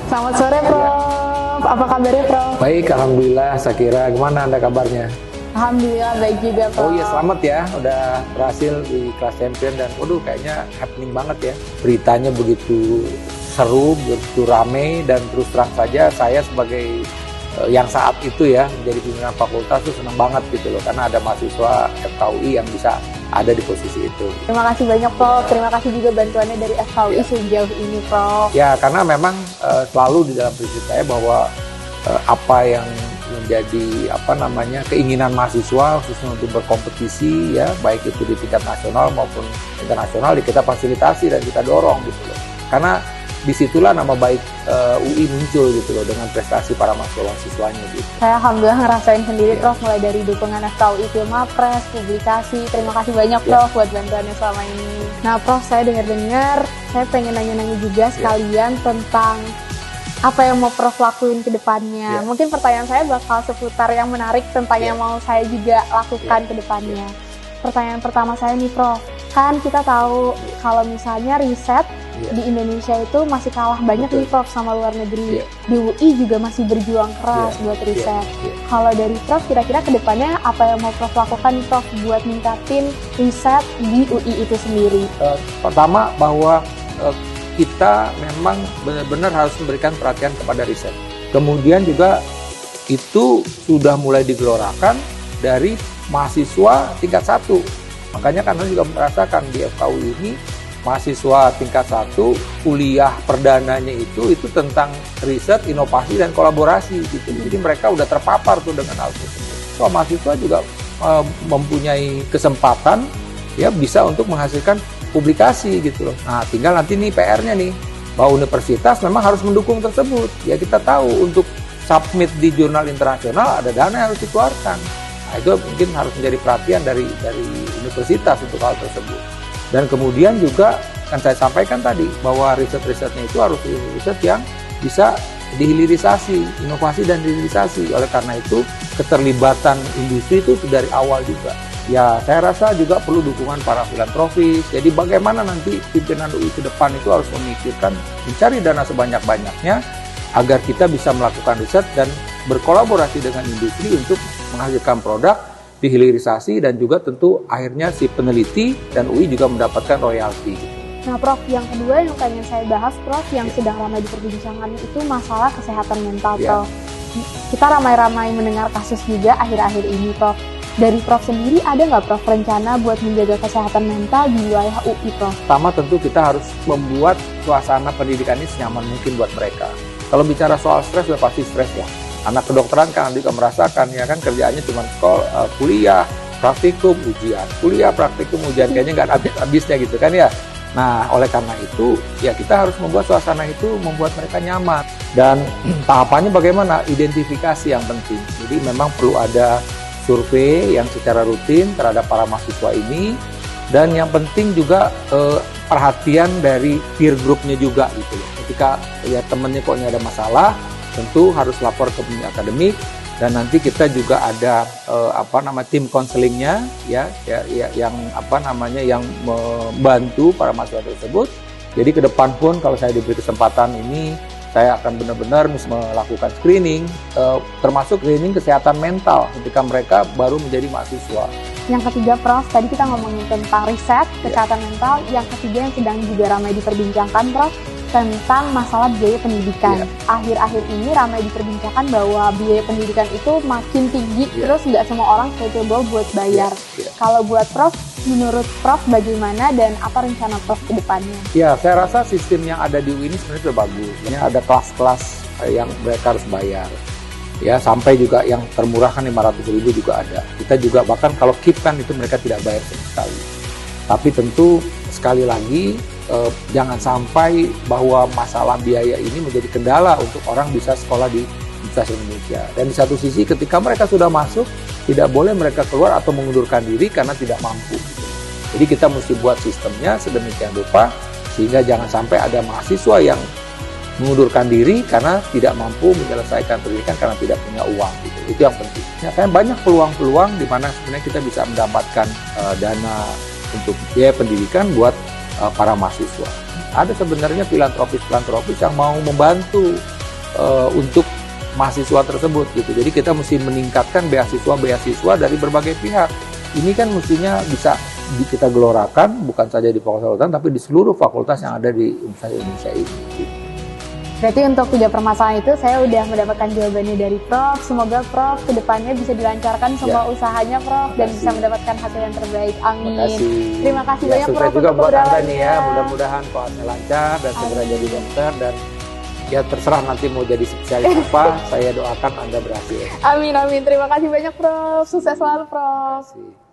Selamat sore, Prof. Apa kabarnya, Prof? Baik, Alhamdulillah. Sakira, gimana Anda kabarnya? Alhamdulillah baik juga, Prof. Oh iya, selamat ya. Udah berhasil di kelas champion dan waduh kayaknya happening banget ya. Beritanya begitu seru, begitu rame dan terus terang saja saya sebagai yang saat itu ya menjadi pimpinan fakultas tuh senang banget gitu loh. Karena ada mahasiswa FKUI yang bisa ada di posisi itu. Terima kasih banyak, Prof. Terima kasih juga bantuannya dari FKUI sejauh ini, Prof. Ya, karena memang selalu di dalam prinsip saya bahwa apa yang menjadi keinginan mahasiswa khususnya untuk berkompetisi ya baik itu di tingkat nasional maupun internasional kita fasilitasi dan kita dorong gitu loh. Karena disitulah nama baik UI muncul gitu loh dengan prestasi para mahasiswanya gitu. Saya alhamdulillah ngerasain sendiri, Ya. Prof, mulai dari dukungan FKUI Filmapres, publikasi. Terima kasih banyak, Prof, buat bantuannya selama ini. Nah, Prof, saya dengar-dengar, saya pengen nanya-nanya juga sekalian tentang apa yang mau Prof lakuin ke depannya. Mungkin pertanyaan saya bakal seputar yang menarik tentang yang mau saya juga lakukan ke depannya. Pertanyaan pertama saya nih, Prof. Kan kita tahu kalau misalnya riset di Indonesia itu masih kalah banyak nih, Prof, sama luar negeri. Di UI juga masih berjuang keras buat riset. Kalau dari Prof, kira-kira ke depannya apa yang mau Prof lakukan nih, Prof, buat ningkatin riset di UI itu sendiri? Pertama bahwa kita memang benar-benar harus memberikan perhatian kepada riset. Kemudian juga itu sudah mulai digelorakan dari mahasiswa tingkat 1. Makanya karena juga merasakan di FKUI ini mahasiswa tingkat 1 kuliah perdananya itu tentang riset, inovasi dan kolaborasi gitu. Jadi mereka udah terpapar tuh dengan hal tersebut. So mahasiswa juga mempunyai kesempatan ya bisa untuk menghasilkan publikasi gitu loh. Nah, tinggal nanti nih PR-nya nih, bahwa universitas memang harus mendukung tersebut. Ya kita tahu untuk submit di jurnal internasional ada dana yang harus dikeluarkan. Nah, itu mungkin harus menjadi perhatian dari universitas untuk hal tersebut. Dan kemudian juga kan saya sampaikan tadi bahwa riset-risetnya itu harus riset yang bisa dihilirisasi, inovasi dan hilirisasi. Oleh karena itu keterlibatan industri itu dari awal juga. Ya, saya rasa juga perlu dukungan para filantropis. Jadi bagaimana nanti pimpinan UI ke depan itu harus memikirkan mencari dana sebanyak-banyaknya agar kita bisa melakukan riset dan berkolaborasi dengan industri untuk menghasilkan produk, dihilirisasi dan juga tentu akhirnya si peneliti dan UI juga mendapatkan royalti. Nah, Prof, yang kedua yang pengen saya bahas, Prof, yang sedang ramai diperbincangkan itu masalah kesehatan mental, Prof. Kita ramai-ramai mendengar kasus juga akhir-akhir ini, Prof. Dari Prof sendiri ada nggak, Prof, rencana buat menjaga kesehatan mental di wilayah UI, Prof? Pertama tentu kita harus membuat suasana pendidikan ini senyaman mungkin buat mereka. Kalau bicara soal stres, ya pasti stres lah. Anak kedokteran kan juga merasakan ya kan kerjaannya cuma sekolah, kuliah, praktikum, ujian. Kuliah, praktikum, ujian kayaknya nggak habis-habisnya gitu kan ya. Nah, oleh karena itu ya kita harus membuat suasana itu membuat mereka nyaman. Dan tahapannya bagaimana? Identifikasi yang penting. Jadi memang perlu ada survei yang secara rutin terhadap para mahasiswa ini dan yang penting juga perhatian dari peer groupnya juga gitu loh. Ketika lihat temennya kok ini ada masalah, tentu harus lapor ke pembimbing akademik dan nanti kita juga ada tim konselingnya yang membantu para mahasiswa tersebut. Jadi ke depan pun kalau saya diberi kesempatan ini saya akan benar-benar melakukan screening, termasuk screening kesehatan mental ketika mereka baru menjadi mahasiswa. Yang ketiga, Prof, tadi kita ngomongin tentang riset, kesehatan mental. Yang ketiga yang sedang juga ramai diperbincangkan, Prof, tentang masalah biaya pendidikan. Akhir-akhir ini ramai diperbincangkan bahwa biaya pendidikan itu makin tinggi, terus nggak semua orang capable buat bayar. Kalau buat Prof, menurut Prof bagaimana dan apa rencana Prof ke depannya? Ya, saya rasa sistem yang ada di UI ini sebenarnya sudah bagus. Ya, ada kelas-kelas yang mereka harus bayar. Ya, sampai juga yang termurah kan 500.000 juga ada. Kita juga bahkan kalau KIP kan itu mereka tidak bayar sama sekali. Tapi tentu sekali lagi jangan sampai bahwa masalah biaya ini menjadi kendala untuk orang bisa sekolah di Universitas Indonesia. Dan di satu sisi ketika mereka sudah masuk, tidak boleh mereka keluar atau mengundurkan diri karena tidak mampu. Jadi kita mesti buat sistemnya sedemikian rupa sehingga jangan sampai ada mahasiswa yang mengundurkan diri karena tidak mampu menyelesaikan pendidikan karena tidak punya uang. Gitu. Itu yang penting. Ya, kan banyak peluang-peluang di mana sebenarnya kita bisa mendapatkan dana untuk biaya pendidikan buat para mahasiswa. Ada sebenarnya filantropis yang mau membantu untuk mahasiswa tersebut gitu. Jadi kita mesti meningkatkan beasiswa dari berbagai pihak. Ini kan mestinya bisa kita gelorakan bukan saja di Fakultas Kedokteran tapi di seluruh fakultas yang ada di Universitas Indonesia ini. Gitu. Berarti untuk 3 permasalahan itu saya udah mendapatkan jawabannya dari Prof. Semoga Prof kedepannya bisa dilancarkan semua usahanya Prof dan bisa mendapatkan hasil yang terbaik. Amin. Terima kasih banyak Prof. Juga buat Anda nih ya, mudah-mudahan koasnya lancar dan segera jadi dokter dan ya terserah nanti mau jadi spesialis apa, saya doakan Anda berhasil. Amin amin. Terima kasih banyak Prof. Sukses selalu Prof.